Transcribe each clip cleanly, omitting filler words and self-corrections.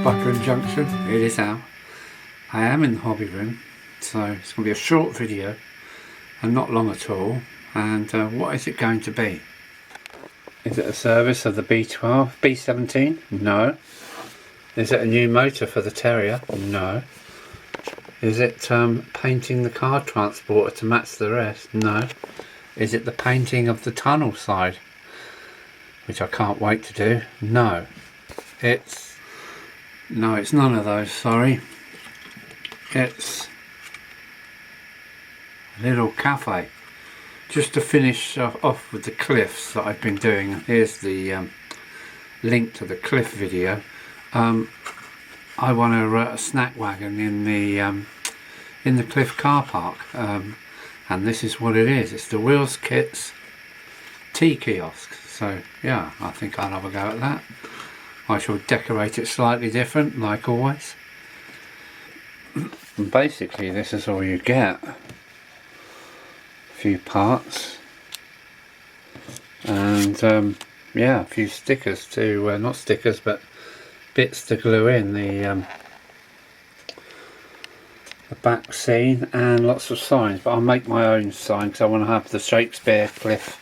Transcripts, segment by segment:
Buckland Junction. It is Al. I am in the hobby room, so it's going to be a short video and not long at all. And what is it going to be? Is it a service of the B12, B17? No. Is it a new motor for the Terrier? No. Is it painting the car transporter to match the rest? No. Is it the painting of the tunnel side, which I can't wait to do? No. It's none of those, sorry. It's a little cafe. Just to finish off with the cliffs that I've been doing. Here's the link to the cliff video. I want a snack wagon in the cliff car park, and this is what it is. It's the Wheels Kits tea kiosk. So yeah, I think I'll have a go at that. I shall decorate it slightly different, like always. And basically this is all you get. A few parts and yeah, a few stickers to not stickers but bits to glue in the back scene, and lots of signs, but I'll make my own sign because I want to have the Shakespeare cliff,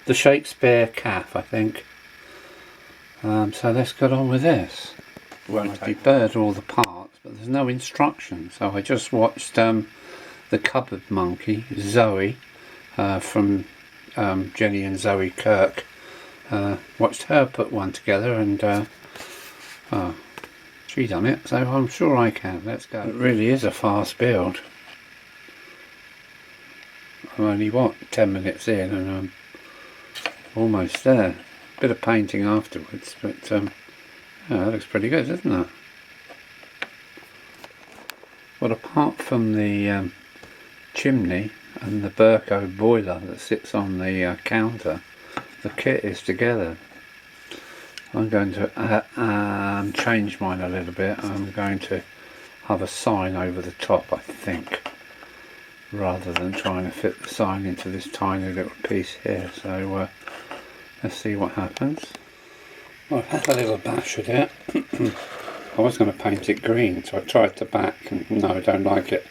the Shakespeare calf, I think. So let's get on with this. Won't deburred all the parts, but there's no instruction, so I just watched the cupboard monkey Zoe from Jenny and Zoe Kirk. Watched her put one together, and she done it, so I'm sure I can. Let's go. It really is a fast build. I'm only what, 10 minutes in, and I'm almost there. Bit of painting afterwards, but yeah, that looks pretty good, doesn't it? Well, apart from the chimney and the Burco boiler that sits on the counter, the kit is together. I'm going to change mine a little bit. I'm going to have a sign over the top, I think, rather than trying to fit the sign into this tiny little piece here. So let's see what happens. Well, I've had a little bash at it. I was going to paint it green, so I tried the back, and no, I don't like it.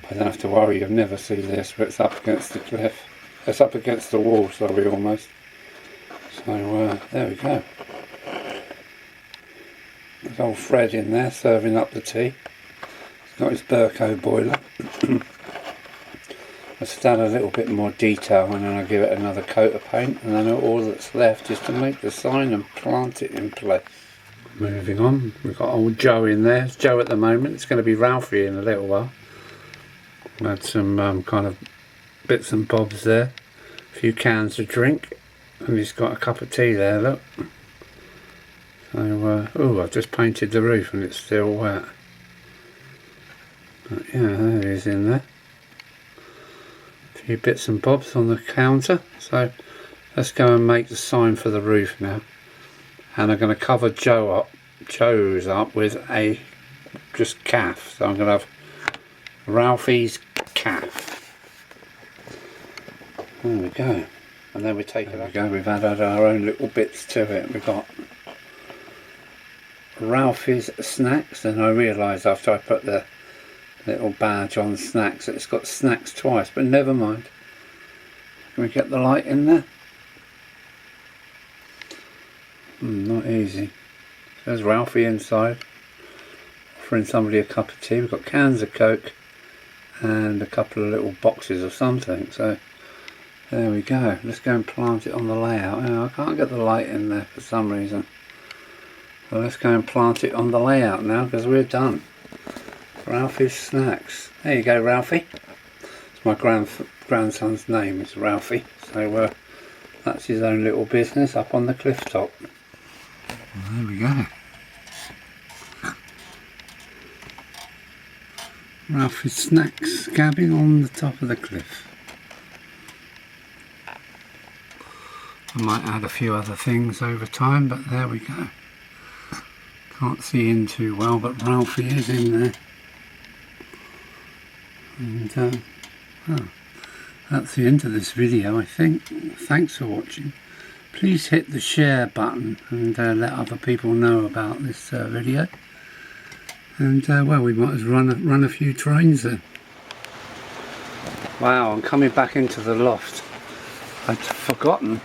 I don't have to worry, you'll never see this, but it's up against the cliff. It's up against the wall, sorry, almost. So there we go. There's old Fred in there serving up the tea. He's got his Burco boiler. I'll just add a little bit more detail, and then I'll give it another coat of paint, and then all that's left is to make the sign and plant it in place. Moving on, we've got old Joe in there. It's Joe at the moment. It's going to be Ralphie in a little while. Had some kind of bits and bobs there. A few cans of drink, and he's got a cup of tea there, look. So, oh, I've just painted the roof and it's still wet. But yeah, there he is in there. A few bits and bobs on the counter. So let's go and make the sign for the roof now. And I'm going to cover Joe's up with a just calf. So I'm going to have Ralphie's calf. There we go. And then we take it up. There we go. We've added our own little bits to it. We've got Ralphie's snacks, and I realised after I put the little badge on snacks that it's got snacks twice, but never mind. Can we get the light in there? Not easy. There's Ralphie inside, offering somebody a cup of tea. We've got cans of Coke and a couple of little boxes of something, so there we go. Let's go and plant it on the layout. Oh, I can't get the light in there for some reason. Well, let's go and plant it on the layout now, because we're done. Ralphie's snacks. There you go, Ralphie. It's my grandson's name, is Ralphie. So that's his own little business up on the cliff top. Well, there we go. Ralphie's snacks cabin on the top of the cliff. I might add a few other things over time, but there we go. Can't see in too well, but Ralphie is in there. And that's the end of this video, I think. Thanks for watching. Please hit the share button and let other people know about this video. And well, we might as well run a few trains then. Wow, I'm coming back into the loft. I'd forgotten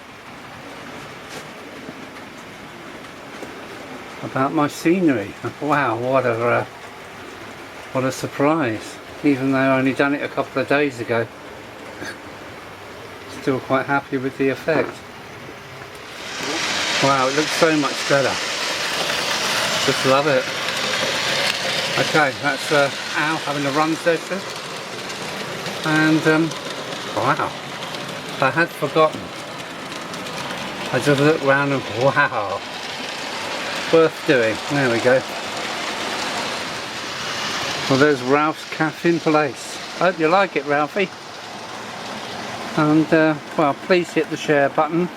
about my scenery. Wow, what a surprise. Even though I only done it a couple of days ago. Still quite happy with the effect. Wow, it looks so much better. Just love it. Okay, that's Al having a run session. And wow, I had forgotten. I just looked round and wow, worth doing. There we go. Well, there's Ralph's Cafe in place. Hope you like it, Ralphie. And well, please hit the share button.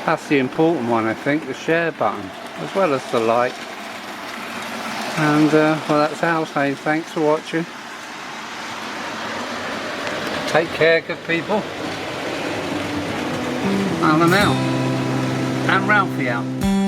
That's the important one, I think, the share button, as well as the like. And well, that's Al saying thanks for watching. Take care, good people. And I'm out. And Ralphie out.